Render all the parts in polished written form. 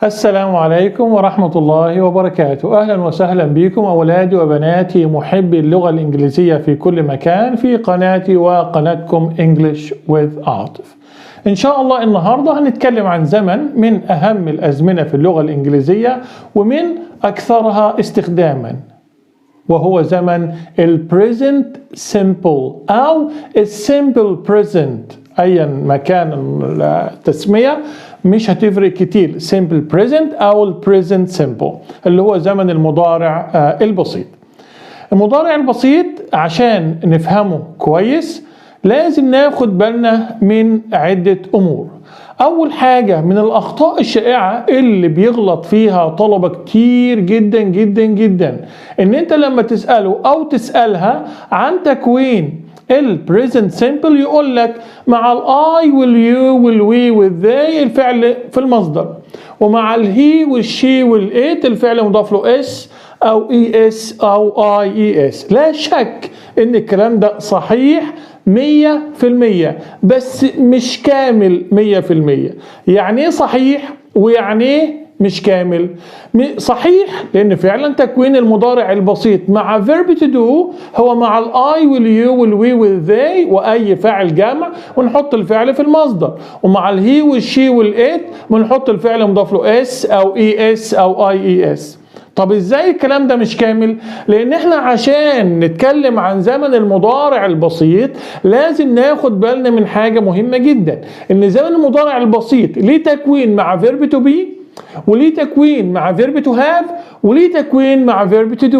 السلام عليكم ورحمة الله وبركاته. أهلا وسهلا بكم أولادي وبناتي محبي اللغة الإنجليزية في كل مكان في قناتي وقناتكم English with عاطف. إن شاء الله النهاردة هنتكلم عن زمن من أهم الأزمنة في اللغة الإنجليزية ومن أكثرها استخداما، وهو زمن present simple أو simple present. أيا ما كان التسمية مش هتفرق كتير، simple present أو present simple اللي هو زمن المضارع البسيط. المضارع البسيط عشان نفهمه كويس لازم ناخد بالنا من عدة أمور. أول حاجة من الأخطاء الشائعة اللي بيغلط فيها طلبة كتير جدا جدا جدا، إن أنت لما تسأله أو تسألها عن تكوين present simple يقول لك مع I واليو والوي والذي الفعل في المصدر، ومع الهي والشي والإت الفعل مضاف له اس أو اس أو اس. لا شك إن الكلام ده صحيح 100%، بس مش كامل 100%. يعني ايه صحيح ويعني ايه مش كامل؟ صحيح لان فعلا تكوين المضارع البسيط مع verb to do هو مع الاي واليو والوي والذي واي فاعل جمع ونحط الفعل في المصدر، ومع الهي والشي والات بنحط الفعل مضاف له اس او اس او اس. طب ازاي الكلام ده مش كامل؟ لان احنا عشان نتكلم عن زمن المضارع البسيط لازم ناخد بالنا من حاجة مهمة جدا، ان زمن المضارع البسيط ليه تكوين مع verb to be، وليه تكوين مع verb to have، وليه تكوين مع verb to do.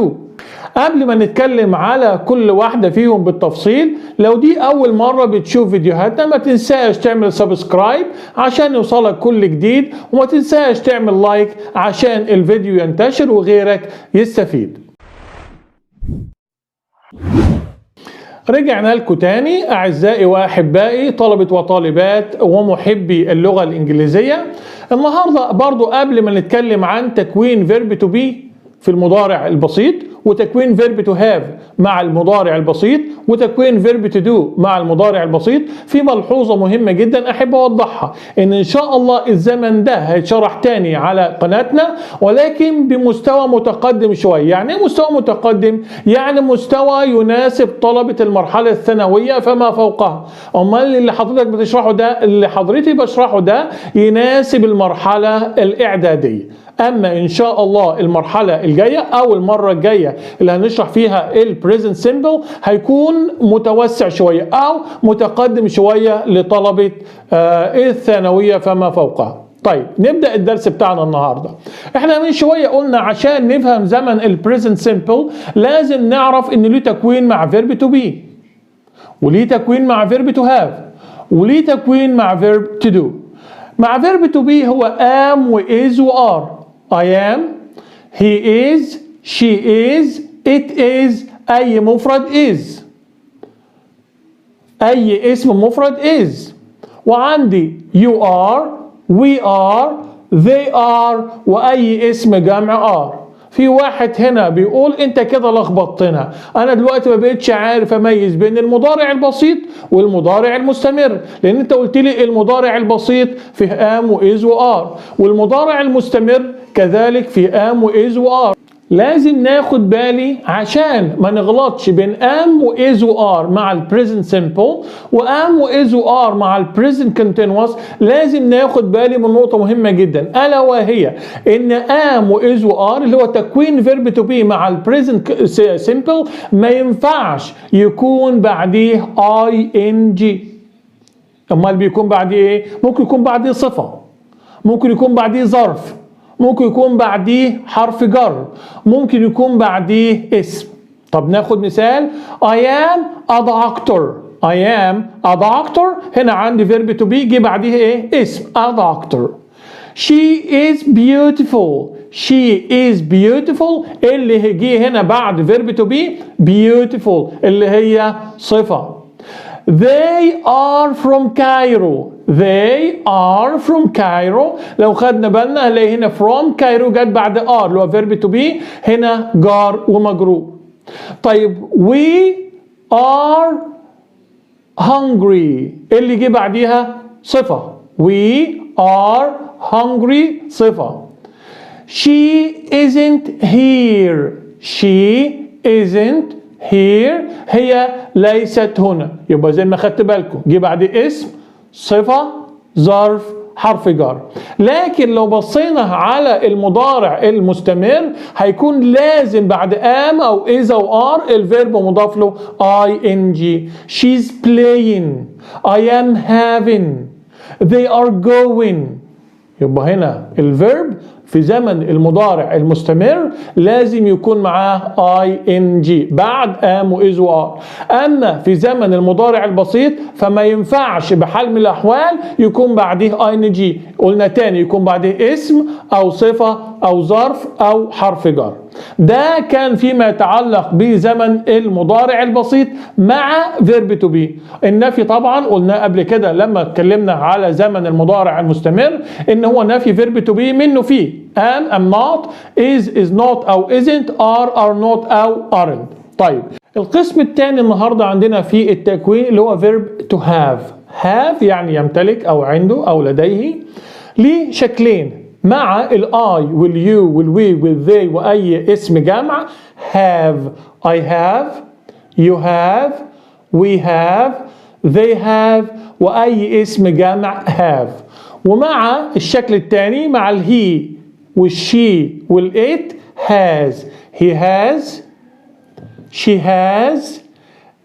قبل ما نتكلم على كل واحدة فيهم بالتفصيل، لو دي أول مرة بتشوف فيديوهاتنا ما تنساش تعمل سبسكرايب عشان يوصلك كل جديد، وما تنساش تعمل لايك عشان الفيديو ينتشر وغيرك يستفيد. رجعنا لكم تاني أعزائي وأحبائي طلبة وطالبات ومحبي اللغة الإنجليزية. النهاردة برضو قبل ما نتكلم عن تكوين verb to be في المضارع البسيط، وتكوين verb to have مع المضارع البسيط، وتكوين verb to do مع المضارع البسيط، في ملحوظة مهمة جدا أحب أوضحها، إن شاء الله الزمن ده هيتشرح تاني على قناتنا ولكن بمستوى متقدم شوية. يعني ايه مستوى متقدم؟ يعني مستوى يناسب طلبة المرحلة الثانوية فما فوقها. أمال اللي حضرتك بتشرحه ده، اللي حضرتي بشرحه ده يناسب المرحلة الإعدادية. أما إن شاء الله المرحلة الجاية أو المرة الجاية اللي هنشرح فيها present simple هيكون متوسع شوية أو متقدم شوية لطلبة الثانوية فما فوقها. طيب نبدأ الدرس بتاعنا النهاردة. احنا من شوية قلنا عشان نفهم زمن present simple لازم نعرف إن له تكوين مع verb to be، وليه تكوين مع verb to have، وليه تكوين مع verb to do. مع verb to be هو am و is و are. I am، he is، she is، it is. أي مفرد is، أي اسم مفرد is. وعندي you are، we are، they are، وأي اسم جمع are. في واحد هنا بيقول انت كده لخبطتنا، انا دلوقتي ما بقتش عارف اميز بين المضارع البسيط والمضارع المستمر، لان انت قلت لي المضارع البسيط فيه am و is و are، والمضارع المستمر كذلك فيه am و is و are. لازم ناخد بالي عشان ما نغلطش بين am و is و are مع present simple و am و is و are مع present continuous. لازم ناخد بالي من نقطة مهمة جدا، ألا وهي إن am و is و are اللي هو تكوين verb to be مع present simple ما ينفعش يكون بعديه ing. أمال بيكون بعديه إيه؟ ممكن يكون بعديه صفة، ممكن يكون بعديه ظرف، ممكن يكون بعديه حرف جر، ممكن يكون بعديه اسم. طب ناخد مثال I am a doctor. I am a doctor هنا عندي verb to be جه بعديه ايه؟ اسم a doctor. She is beautiful. She is beautiful اللي جه هنا بعد verb to be beautiful اللي هي صفة. They are from Cairo. They are from Cairo. لو خدنا بالنا هنلاقي هنا from Cairo جت بعد are اللي هو verb to be هنا جار ومجرور. طيب we are hungry اللي جه بعديها صفة. We are hungry صفة. She isn't here. She isn't here. هي ليست هنا. يبقى زي ما خدت بالكم جه بعد اسم صفة ظرف حرف جر. لكن لو بصينا على المضارع المستمر هيكون لازم بعد am أو is أو are الفيرب مضاف له ing. She's playing. I am having. They are going. يبقى هنا الفيرب في زمن المضارع المستمر لازم يكون معاه ing بعد am و is و are. أما في زمن المضارع البسيط فما ينفعش بحال من الأحوال يكون بعديه ing. قلنا تاني يكون بعديه اسم أو صفة أو ظرف أو حرف جر. ده كان فيما يتعلق بزمن المضارع البسيط مع verb to be. النفي طبعا قلنا قبل كده لما اتكلمنا على زمن المضارع المستمر ان هو نفي verb to be منه فيه am not, is not أو isn't, are not أو aren't. طيب القسم الثاني النهاردة عندنا في التكوين اللي هو verb to have يعني يمتلك أو عنده أو لديه. ليه شكلين مع I واليو والوي والذي وأي اسم جمع. have I have, you have, we have, they have وأي اسم جمع have. ومع الشكل الثاني مع الهي والشي والإت has. he has, she has,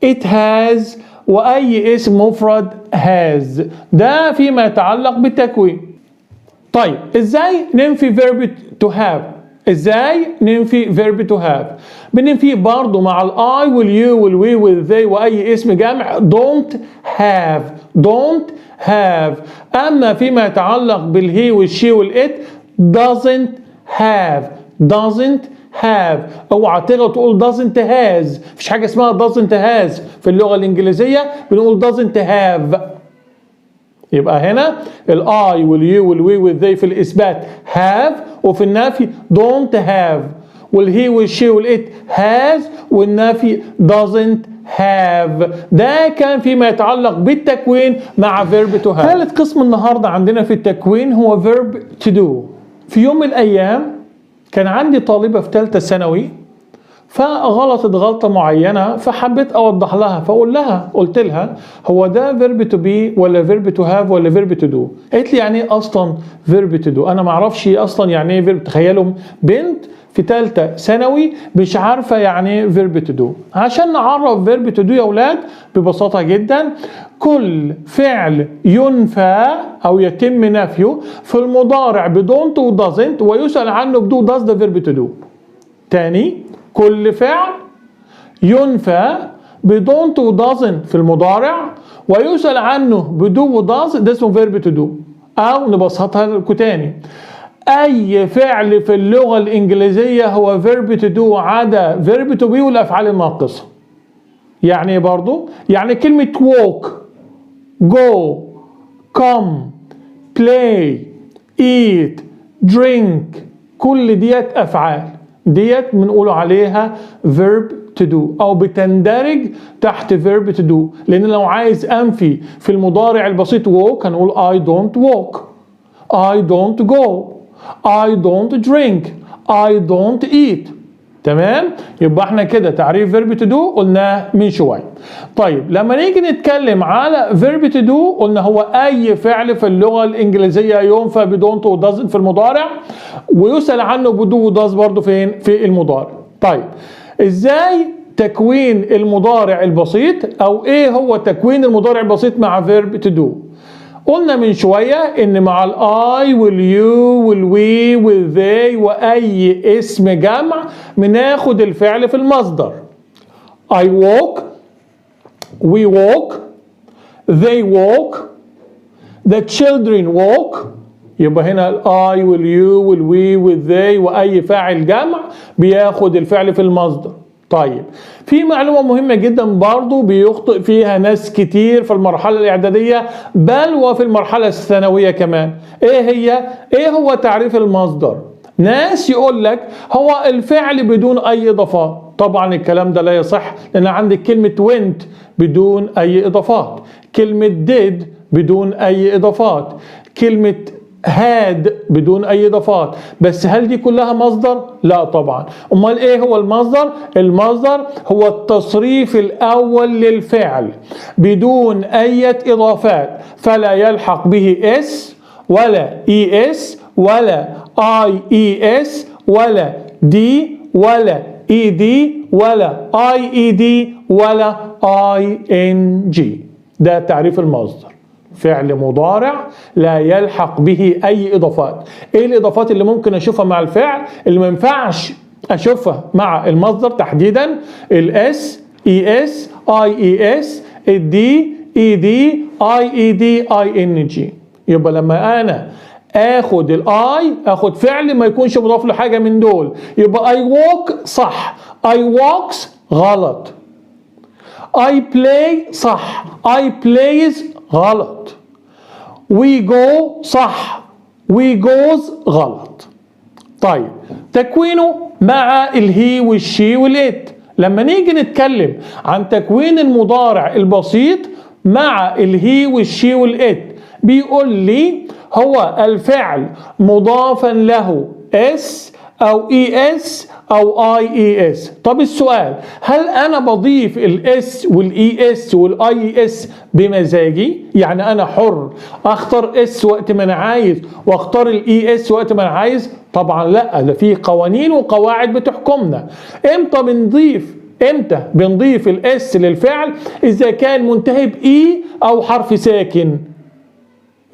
it has وأي اسم مفرد has. ده فيما يتعلق بالتكوين. طيب ازاي ننفي verb to have؟ ازاي ننفي verb to have؟ بننفي برضو مع I واليو والوي والذي وأي اسم جمع don't have. أما فيما يتعلق بالهي والشي والإت doesn't have. اوعى تغلط تقول doesn't has. مفيش حاجة اسمها doesn't has في اللغة الإنجليزية، بنقول doesn't have. يبقى هنا الاي واليو والوي والذي في الإثبات have وفي النفي don't have. والهي والشي والإت has والنفي doesn't have. ده كان فيما يتعلق بالتكوين مع verb to have. ثالث قسم النهاردة عندنا في التكوين هو verb to do. في يوم من الأيام كان عندي طالبة في ثالثة ثانوي فغلطت غلطة معينة فحبيت أوضح لها قلت لها هو ده verb to be ولا verb to have ولا verb to do؟ قالت لي يعني إيه أصلا verb to do؟ أنا معرفش أصلا يعني إيه verb. تخيلوا بنت في ثالثة ثانوي مش عارفة يعني ايه verb to do. عشان نعرف verb to do يا أولاد ببساطة جدا كل فعل ينفى أو يتم نفيه في المضارع بدونت و doesn't ويسأل عنه بدو does ده verb to do. تاني كل فعل ينفى بدونت و doesn't في المضارع ويسأل عنه بدو و does ده اسمه verb to do. أو نبسطها لكم تاني أي فعل في اللغة الإنجليزية هو verb to do عدا verb to be والأفعال الناقصة. يعني برضو يعني كلمة walk, go, come, play, eat, drink كل ديت أفعال ديت بنقول عليها verb to do أو بتندرج تحت verb to do. لأن لو عايز أنفي في المضارع البسيط walk هنقول I don't walk, I don't go, I don't drink, I don't eat. تمام؟ يبقى احنا كده تعريف verb to do قلناه من شوية. طيب لما نيجي نتكلم على verb to do قلنا هو أي فعل في اللغة الإنجليزية ينفى بدونت و doesn't في المضارع ويسأل عنه بدو و does برضه فين؟ في المضارع. طيب ازاي تكوين المضارع البسيط أو ايه هو تكوين المضارع البسيط مع verb to do؟ قلنا من شوية ان مع الاي واليو والوي والذي واي اسم جمع بناخد الفعل في المصدر. I walk, we walk, they walk, the children walk. يبقى هنا الاي واليو والوي والذي واي فاعل جمع بياخد الفعل في المصدر. طيب في معلومة مهمة جدا برضو بيخطئ فيها ناس كتير في المرحلة الإعدادية بل وفي المرحلة الثانوية كمان. ايه هو تعريف المصدر؟ ناس يقول لك هو الفعل بدون أي إضافات. طبعا الكلام ده لا يصح لأن عندك كلمة went بدون أي إضافات، كلمة did بدون أي إضافات، كلمة had بدون أي إضافات. بس هل دي كلها مصدر؟ لا طبعا. أمال إيه هو المصدر؟ المصدر هو التصريف الأول للفعل بدون أي إضافات، فلا يلحق به اس ولا اس ولا IES ولا دي ولا ED ولا IED ولا ING. ده تعريف المصدر. فعل مضارع لا يلحق به أي إضافات. إيه الإضافات اللي ممكن أشوفها مع الفعل اللي ما ينفعش أشوفها مع المصدر تحديدا؟ الS ES IES الدي ED IED ING. يبقى لما أنا اخد الاي اخد فعل ما يكونش مضاف له حاجه من دول، يبقى I walk صح، I walks غلط، I play صح، I plays غلط، we go صح، we goes غلط. طيب تكوينه مع الهي والشي والإت. لما نيجي نتكلم عن تكوين المضارع البسيط مع الهي والشي والإت بيقول لي هو الفعل مضافا له اس او اي اس او اي اي اس. طب السؤال، هل انا بضيف الاس والاي اس والاي اس بمزاجي؟ يعني انا حر اختار اس وقت ما انا عايز واختار الاي اس وقت ما انا عايز؟ طبعا لا، ده في قوانين وقواعد بتحكمنا. امتى بنضيف الاس للفعل؟ اذا كان منتهي باي او حرف ساكن.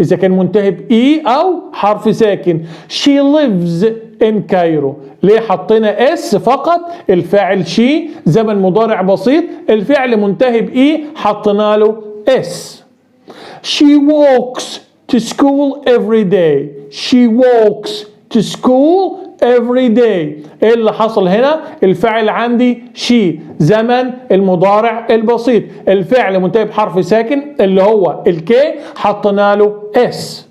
إذا كان منتهي بإي أو حرف ساكن. She lives in Cairo. ليه حطينا اس فقط؟ الفاعل شي زمن مضارع بسيط، الفعل منتهي بإي حطينا له اس. She walks to school every day. She walks to school every day. ايه اللي حصل هنا؟ الفعل عندي شي زمن المضارع البسيط، الفعل منتهي بحرف ساكن اللي هو الكي حطينا له اس.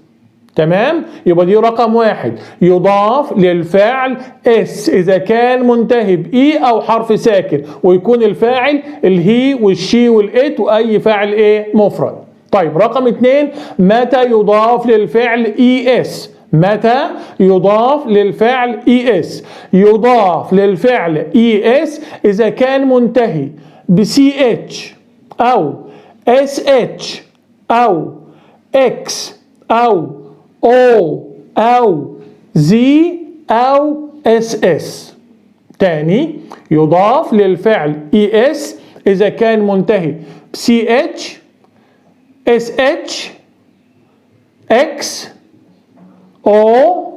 تمام؟ يبقى دي رقم واحد، يضاف للفعل اس اذا كان منتهي باي او حرف ساكن، ويكون الفاعل الهي والشي والات واي فاعل ايه؟ مفرد. طيب رقم اتنين، متى يضاف للفعل اي اس؟ متى يضاف للفعل ES؟ يضاف للفعل ES إذا كان منتهي بCH أو SH أو X أو O أو Z أو SS. تاني، يضاف للفعل ES إذا كان منتهي بCH SH X او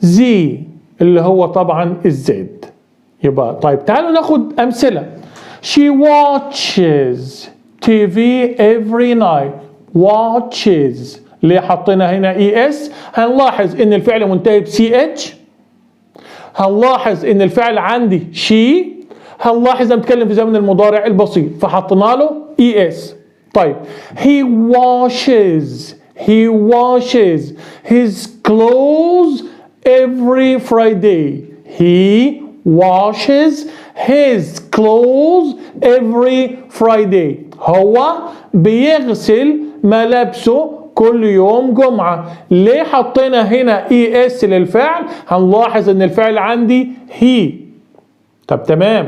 زي اللي هو طبعا الزد. يبقى طيب تعالوا ناخد امثله. She watches TV every night. watches ليه حطينا هنا اي اس؟ هنلاحظ ان الفعل منتهي بسي اتش، هنلاحظ ان الفعل عندي شي، هنلاحظ انا بتكلم في زمن المضارع البسيط فحطينا له اي اس. طيب he washes his clothes every Friday. He washes his clothes every Friday. هو بيغسل ملابسه كل يوم جمعة. ليه حطينا هنا اي اس للفعل؟ هنلاحظ ان الفعل عندي he. طب تمام،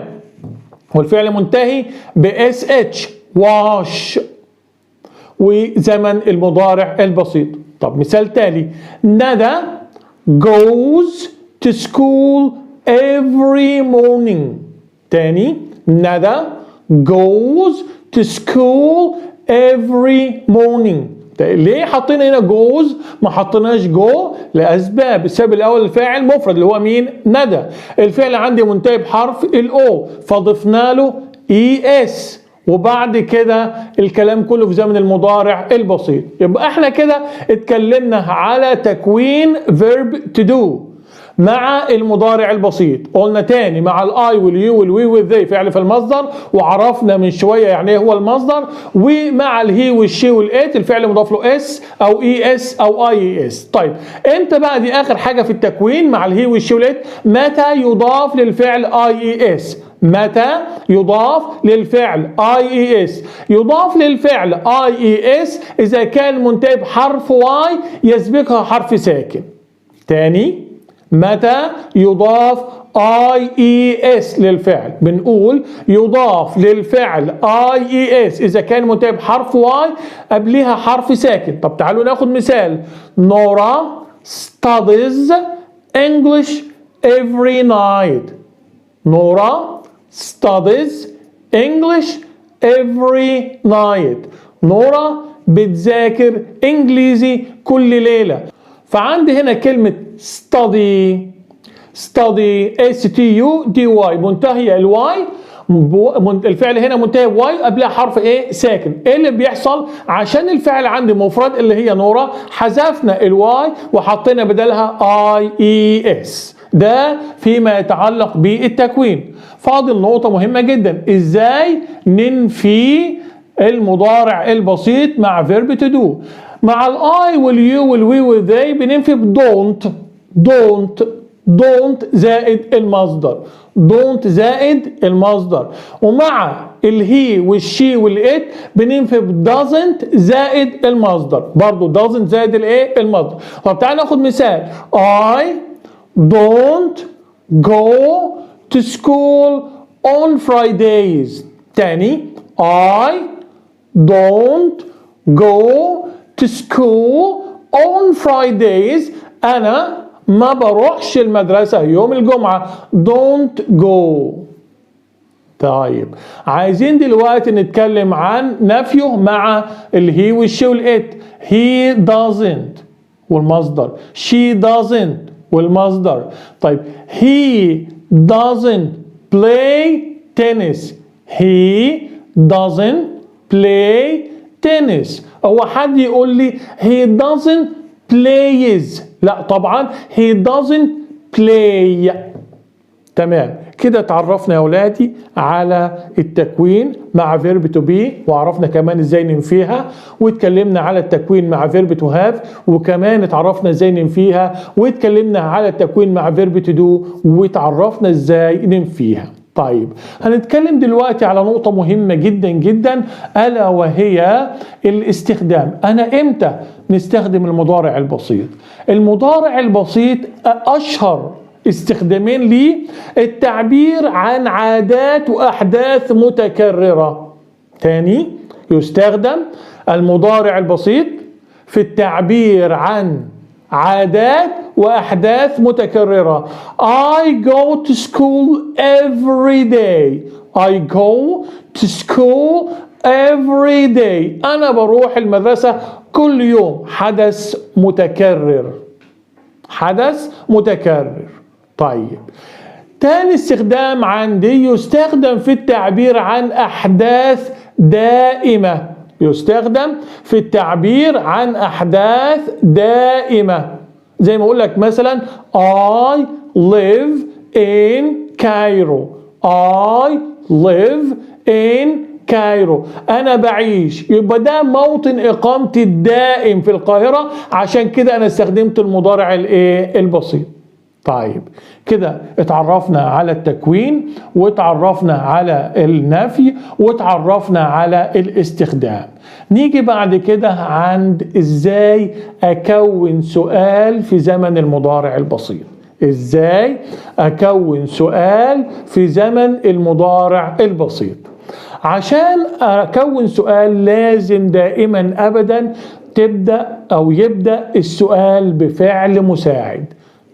والفعل منتهي باس اتش wash وزمن المضارع البسيط. طب مثال تالي، ندى goes to school every morning. تاني، ندى goes to school every morning. ليه حطينا هنا goes ما حطيناش go؟ لأسباب. السبب الأول الفاعل مفرد اللي هو مين؟ ندى. الفعل عندي منتهي بحرف الأو فضفنا له ES، وبعد كده الكلام كله في زمن المضارع البسيط. يبقى احنا كده اتكلمنا على تكوين verb to do مع المضارع البسيط. قلنا تاني مع الاي واليو والوي والذي فعل في المصدر، وعرفنا من شويه يعني ايه هو المصدر. ومع الهي والشي والات الفعل مضاف له اس او اي اس او اي اس. طيب امتى بقى؟ دي اخر حاجه في التكوين مع الهي والشي والات، متى يضاف للفعل اي اس؟ متى يضاف للفعل IES؟ يضاف للفعل IES إذا كان منتهي بحرف Y يسبقها حرف ساكن. تاني، متى يضاف IES للفعل؟ بنقول يضاف للفعل IES إذا كان منتهي بحرف Y قبلها حرف ساكن. طب تعالوا ناخد مثال. نورا studies English every night. نورا studies English every night. نورا بتذاكر إنجليزي كل ليلة. فعندي هنا كلمة study STUDY منتهية الواي، الفعل هنا منتهي واي قبلها حرف ايه؟ ساكن. ايه اللي بيحصل؟ عشان الفعل عندي مفرد اللي هي نورا حذفنا الواي وحطينا بدلها IES. ده فيما يتعلق بالتكوين. فاضل نقطة مهمة جدا، ازاي ننفي المضارع البسيط مع فيرب تو دو. مع الاي واليو والوي والذي بننفي don't زائد المصدر. don't زائد المصدر. ومع الهي والشي والات بننفي doesn't زائد المصدر. برضو doesn't زائد الايه؟ المصدر. طب تعالى ناخد مثال. I don't go to school on Fridays. تاني، I don't go to school on Fridays. أنا ما بروحش المدرسة يوم الجمعة. don't go. طيب عايزين دلوقتي نتكلم عن نفيه مع الهي والشي والات. he doesn't والمصدر، she doesn't والمصدر. طيب he doesn't play tennis. he doesn't play tennis. هو حد يقول لي he doesn't plays؟ لا طبعا he doesn't play. تمام كده اتعرفنا يا ولادي على التكوين مع فيرب تو بي، وعرفنا كمان ازاي ننفيها، واتكلمنا على التكوين مع فيرب تو هاف، وكمان اتعرفنا ازاي ننفيها، واتكلمنا على التكوين مع فيرب تو دو، واتعرفنا ازاي ننفيها. طيب هنتكلم دلوقتي على نقطة مهمة جدا جدا، ألا وهي الاستخدام. أنا إمتى نستخدم المضارع البسيط؟ المضارع البسيط أشهر استخدامين ليه التعبير عن عادات وأحداث متكررة. تاني، يستخدم المضارع البسيط في التعبير عن عادات وأحداث متكررة. I go to school every day. I go to school every day. أنا بروح المدرسة كل يوم. حدث متكرر. حدث متكرر. طيب تاني استخدام عندي يستخدم في التعبير عن أحداث دائمة. يستخدم في التعبير عن أحداث دائمة. زي ما أقول لك مثلا I live in Cairo. I live in Cairo. أنا بعيش. يبقى ده موطن إقامتي الدائم في القاهرة، عشان كده أنا استخدمت المضارع البسيط. طيب كده اتعرفنا على التكوين، واتعرفنا على النفي، واتعرفنا على الاستخدام. نيجي بعد كده عند ازاي اكون سؤال في زمن المضارع البسيط. ازاي اكون سؤال في زمن المضارع البسيط؟ عشان اكون سؤال لازم دائما ابدا يبدأ السؤال بفعل مساعد.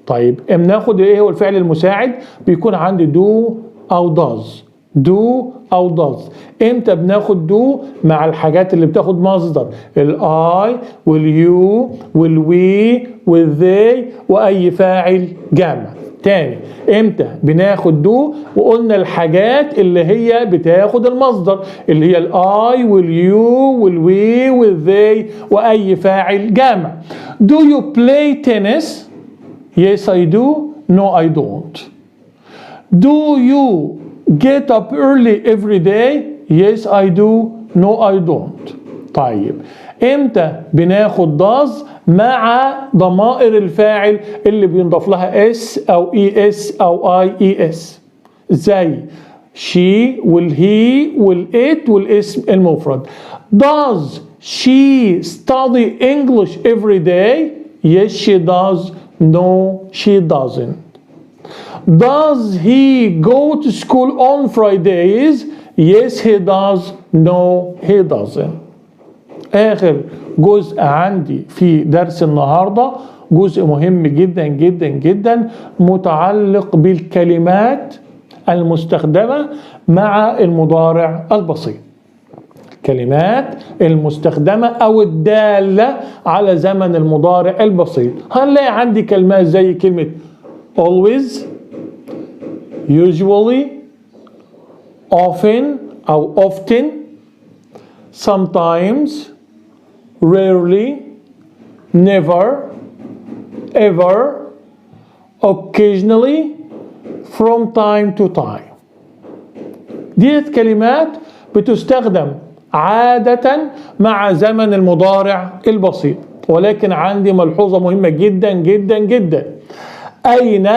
طيب بناخد ايه هو الفعل المساعد؟ بيكون عندي do او does. do او does. امتى بناخد do؟ مع الحاجات اللي بتاخد مصدر، الاي واليو والوي والذي واي فاعل جمع. تاني، امتى بناخد do؟ وقلنا الحاجات اللي هي بتاخد المصدر، اللي هي الاي واليو والوي والذي واي فاعل جمع. do you play tennis؟ Yes, I do. No, I don't. Do you get up early every day? Yes, I do. No, I don't. طيب امتى بناخد does مع ضمائر الفاعل اللي بينضاف لها s او es او ies؟ زي she والهي والit والاسم المفرد. Does she study English every day? Yes, she does. No, she doesn't. Does he go to school on Fridays? Yes, he does. No, he doesn't. آخر جزء عندي في درس النهاردة جزء مهم جدا جدا جدا متعلق بالكلمات المستخدمة مع المضارع البسيط. الكلمات المستخدمة أو الدالة على زمن المضارع البسيط. هنلاقي عندي كلمات زي كلمة always, usually, often أو often, sometimes, rarely, never, ever, occasionally, from time to time. ديت كلمات بتستخدم عادة مع زمن المضارع البسيط، ولكن عندي ملحوظة مهمة جدا جدا جدا. أين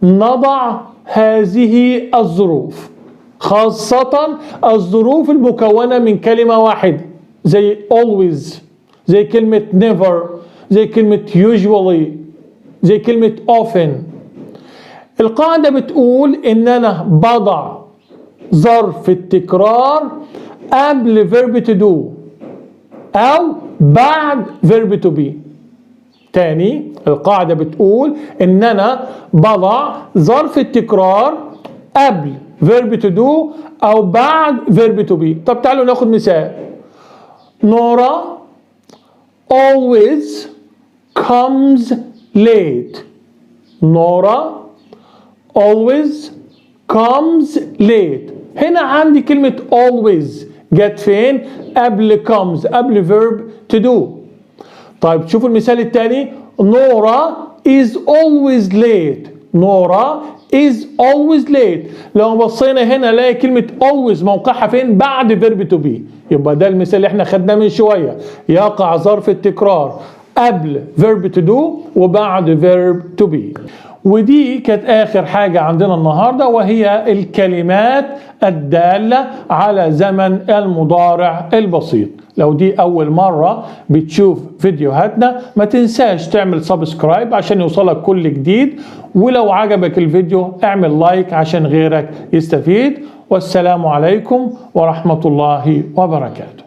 نضع هذه الظروف؟ خاصة الظروف المكونة من كلمة واحدة زي always، زي كلمة never، زي كلمة usually، زي كلمة often. القاعدة بتقول إن أنا بضع ظرف التكرار قبل verb to do أو بعد verb to be. تاني القاعدة بتقول إن أنا بضع ظرف التكرار قبل verb to do أو بعد verb to be. طب تعالوا ناخد مثال. نورا always comes late. نورا always comes late. هنا عندي كلمة always جت فين؟ قبل comes، قبل verb to do. طيب شوفوا المثال الثاني. نورا is always late. نورا is always late. لو بصينا هنا نلاقي كلمة always موقعها فين؟ بعد verb to be. يبقى ده المثال اللي احنا خدناه من شوية. يقع ظرف التكرار قبل verb to do وبعد verb to be. ودي كانت آخر حاجة عندنا النهاردة، وهي الكلمات الدالة على زمن المضارع البسيط. لو دي أول مرة بتشوف فيديوهاتنا ما تنساش تعمل سبسكرايب عشان يوصلك كل جديد، ولو عجبك الفيديو اعمل لايك عشان غيرك يستفيد. والسلام عليكم ورحمة الله وبركاته.